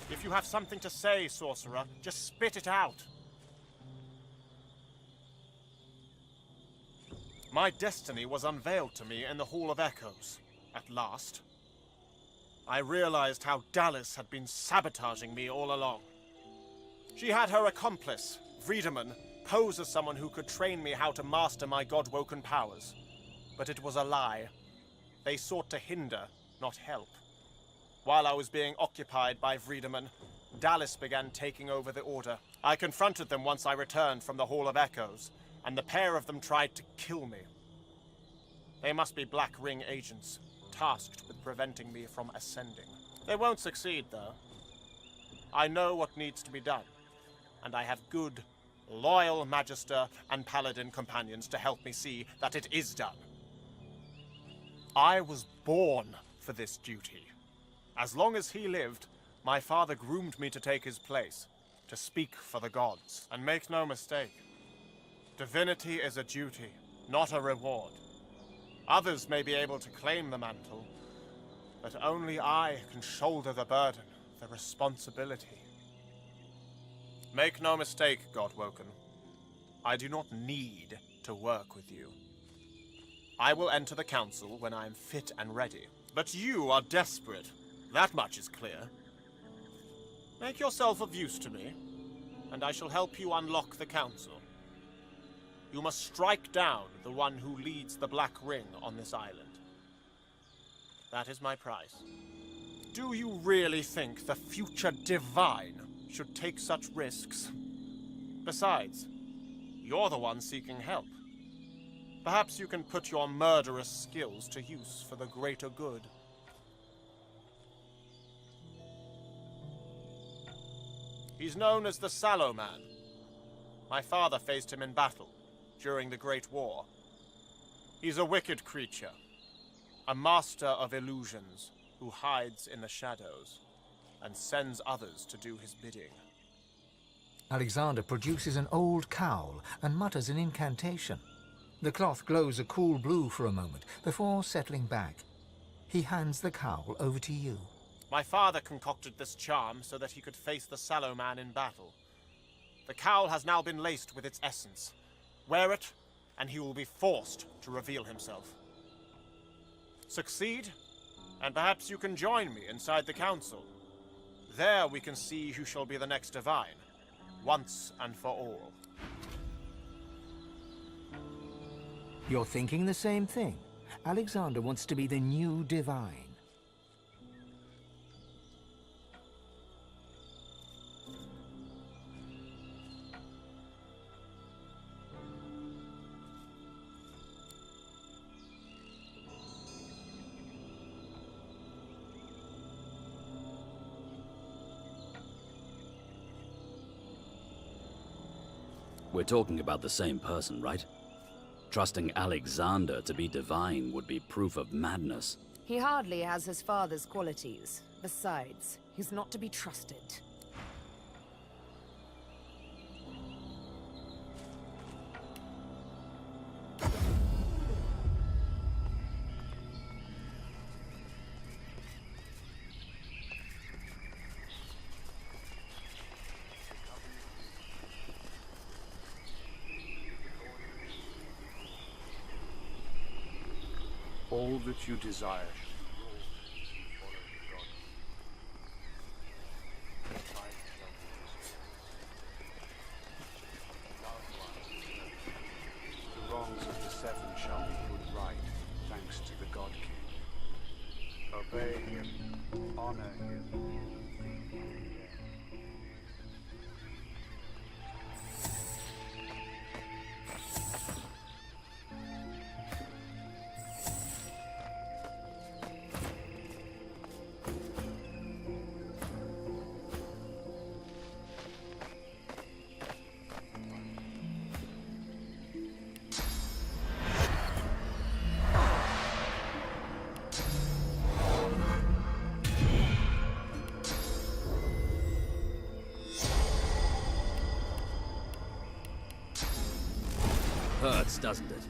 If you have something to say, sorcerer, just spit it out. My destiny was unveiled to me in the Hall of Echoes, at last. I realized how Dallis had been sabotaging me all along. She had her accomplice, Vredeman, pose as someone who could train me how to master my god-woken powers. But it was a lie. They sought to hinder, not help. While I was being occupied by Vredeman, Dallis began taking over the Order. I confronted them once I returned from the Hall of Echoes, and the pair of them tried to kill me. They must be Black Ring agents, tasked with preventing me from ascending. They won't succeed, though. I know what needs to be done, and I have good, loyal Magister and Paladin companions to help me see that it is done. I was born for this duty. As long as he lived, my father groomed me to take his place, to speak for the gods. And make no mistake, divinity is a duty, not a reward. Others may be able to claim the mantle, but only I can shoulder the burden, the responsibility. Make no mistake, Godwoken. I do not need to work with you. I will enter the council when I am fit and ready. But you are desperate. That much is clear. Make yourself of use to me, and I shall help you unlock the council. You must strike down the one who leads the Black Ring on this island. That is my price. Do you really think the future Divine should take such risks? Besides, you're the one seeking help. Perhaps you can put your murderous skills to use for the greater good. He's known as the Sallow Man. My father faced him in battle during the Great War. He's a wicked creature, a master of illusions who hides in the shadows and sends others to do his bidding. Alexander produces an old cowl and mutters an incantation. The cloth glows a cool blue for a moment before settling back. He hands the cowl over to you. My father concocted this charm so that he could face the Sallow Man in battle. The cowl has now been laced with its essence. Wear it, and he will be forced to reveal himself. Succeed, and perhaps you can join me inside the council. There we can see who shall be the next Divine, once and for all. You're thinking the same thing. Alexander wants to be the new Divine. We're talking about the same person, right? Trusting Alexander to be divine would be proof of madness. He hardly has his father's qualities. Besides, he's not to be trusted. All that you desire. The wrongs of the Seven shall be put right, thanks to the God King. Obey him, honor him. Hurts, doesn't it?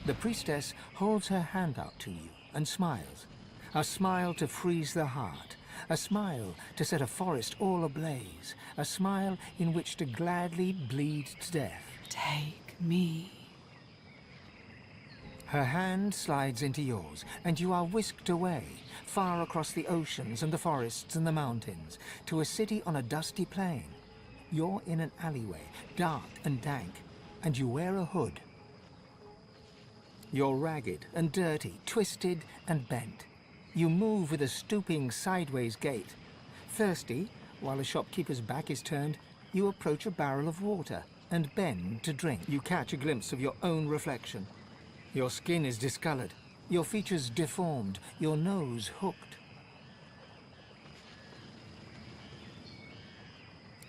The priestess holds her hand out to you and smiles. A smile to freeze the heart. A smile to set a forest all ablaze. A smile in which to gladly bleed to death. Take me. Her hand slides into yours, and you are whisked away, far across the oceans and the forests and the mountains, to a city on a dusty plain. You're in an alleyway, dark and dank, and you wear a hood. You're ragged and dirty, twisted and bent. You move with a stooping sideways gait. Thirsty, while a shopkeeper's back is turned, you approach a barrel of water and bend to drink. You catch a glimpse of your own reflection. Your skin is discolored, your features deformed, your nose hooked.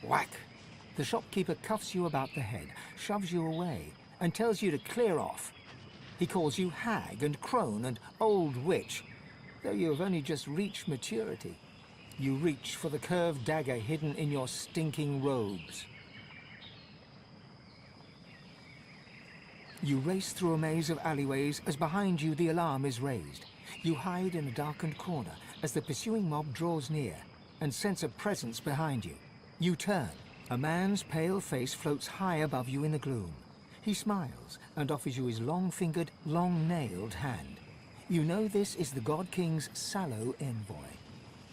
Whack! The shopkeeper cuffs you about the head, shoves you away, and tells you to clear off. He calls you hag and crone and old witch, though you have only just reached maturity. You reach for the curved dagger hidden in your stinking robes. You race through a maze of alleyways as behind you the alarm is raised. You hide in a darkened corner as the pursuing mob draws near and sense a presence behind you. You turn. A man's pale face floats high above you in the gloom. He smiles and offers you his long-fingered, long-nailed hand. You know this is the God King's Sallow envoy.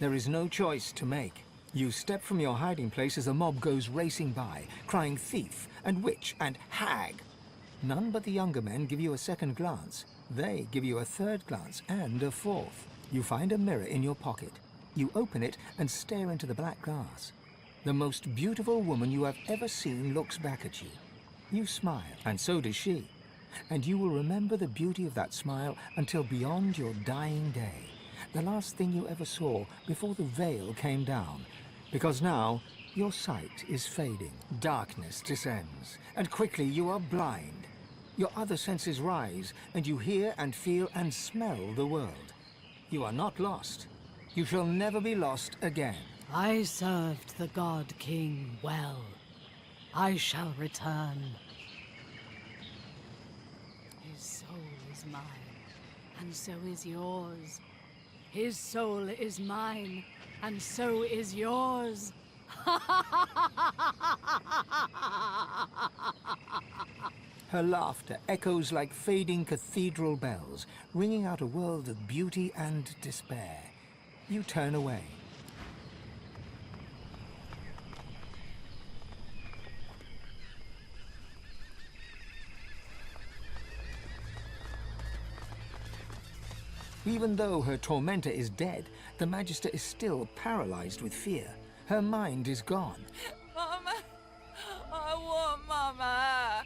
There is no choice to make. You step from your hiding place as the mob goes racing by, crying thief and witch and hag. None but the younger men give you a second glance. They give you a third glance and a fourth. You find a mirror in your pocket. You open it and stare into the black glass. The most beautiful woman you have ever seen looks back at you. You smile, and so does she. And you will remember the beauty of that smile until beyond your dying day. The last thing you ever saw before the veil came down. Because now, your sight is fading. Darkness descends, and quickly you are blind. Your other senses rise, and you hear and feel and smell the world. You are not lost. You shall never be lost again. I served the God King well. I shall return. His soul is mine, and so is yours. His soul is mine, and so is yours. Her laughter echoes like fading cathedral bells, ringing out a world of beauty and despair. You turn away. Even though her tormentor is dead, the Magister is still paralyzed with fear. Her mind is gone. Mama! I want Mama!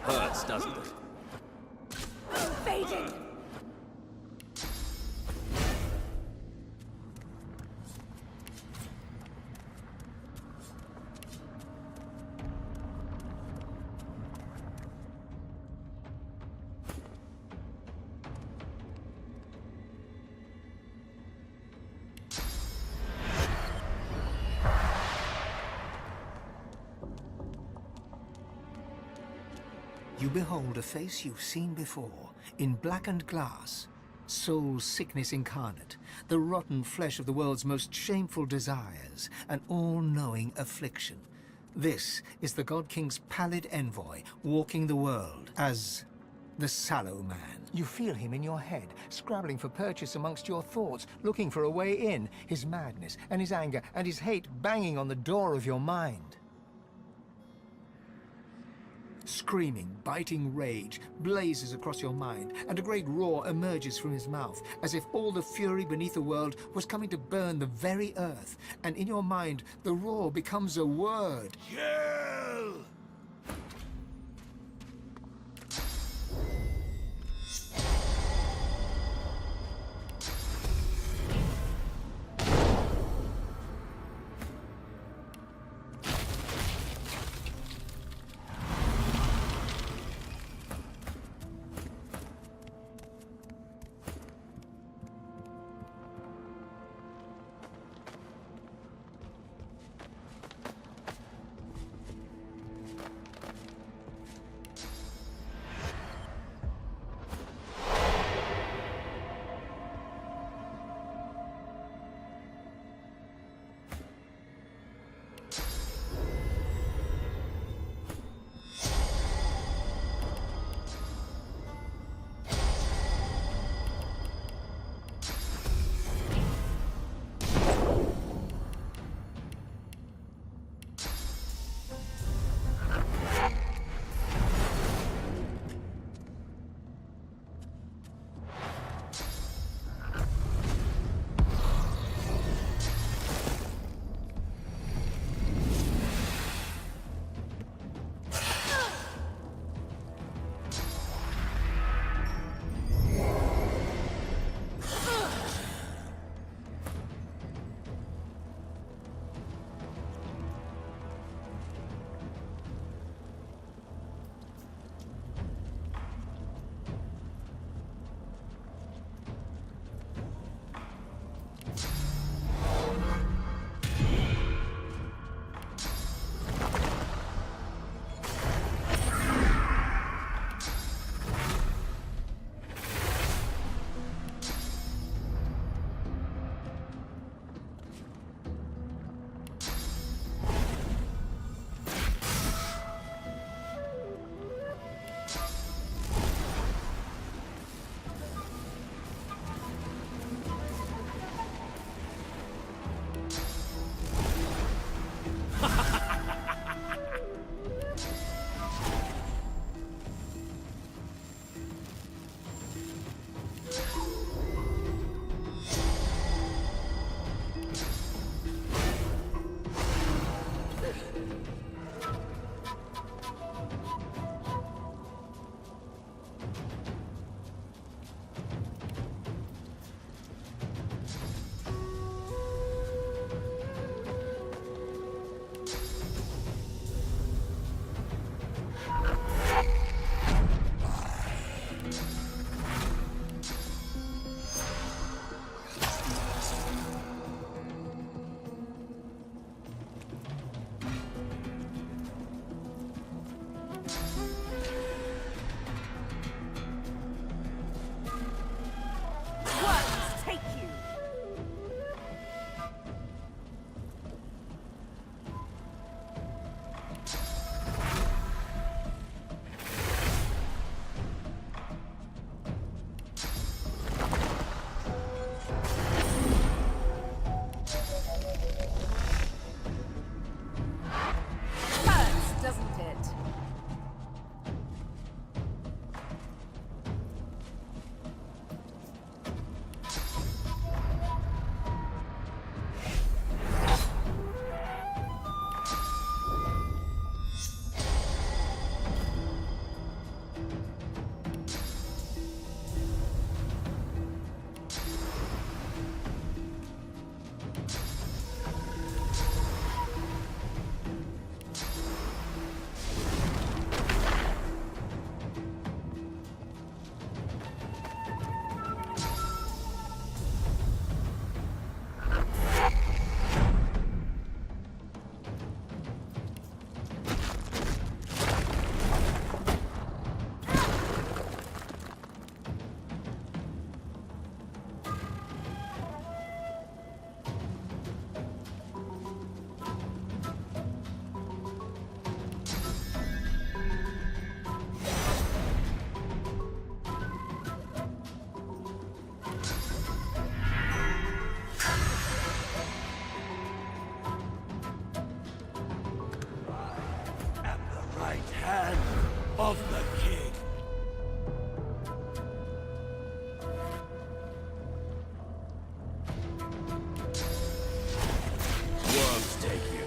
Hurts, doesn't it? Faded! You behold a face you've seen before, in blackened glass, soul's sickness incarnate, the rotten flesh of the world's most shameful desires, an all-knowing affliction. This is the God King's pallid envoy, walking the world as the Sallow Man. You feel him in your head, scrabbling for purchase amongst your thoughts, looking for a way in, his madness and his anger and his hate banging on the door of your mind. Screaming, biting rage blazes across your mind, and a great roar emerges from his mouth, as if all the fury beneath the world was coming to burn the very earth. And in your mind, the roar becomes a word. Kill! king. Worms take you.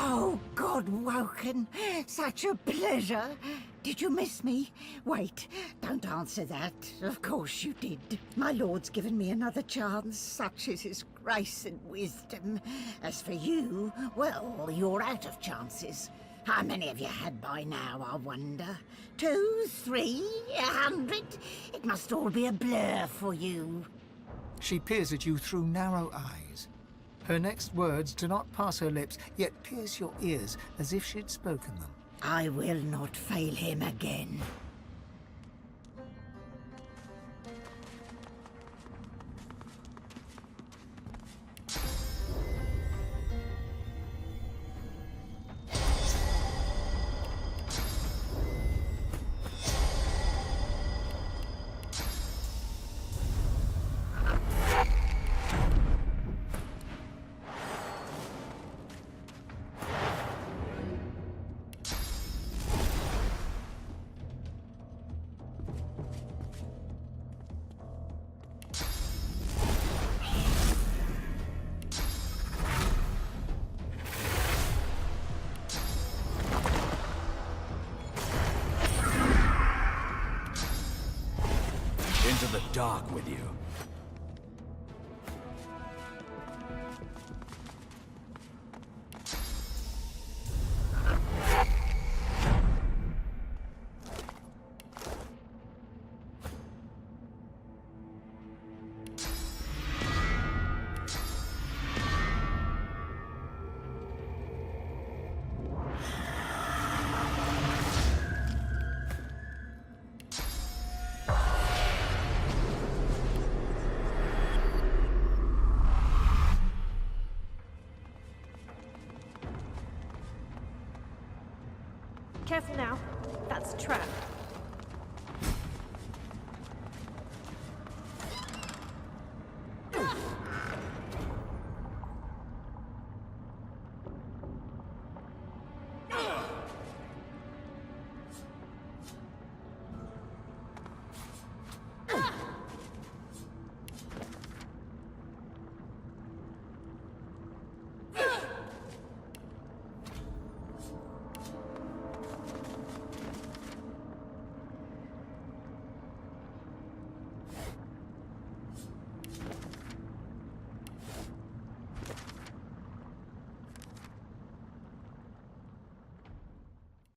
Oh, God, Woken. Such a pleasure. Did you miss me? Wait, don't answer that. Of course you did. My lord's given me another chance. Such is his grace and wisdom. As for you, well, you're out of chances. How many have you had by now, I wonder? 2, 3, 100? It must all be a blur for you. She peers at you through narrow eyes. Her next words do not pass her lips, yet pierce your ears as if she'd spoken them. I will not fail him again. Into the dark with you. Careful now. That's a trap.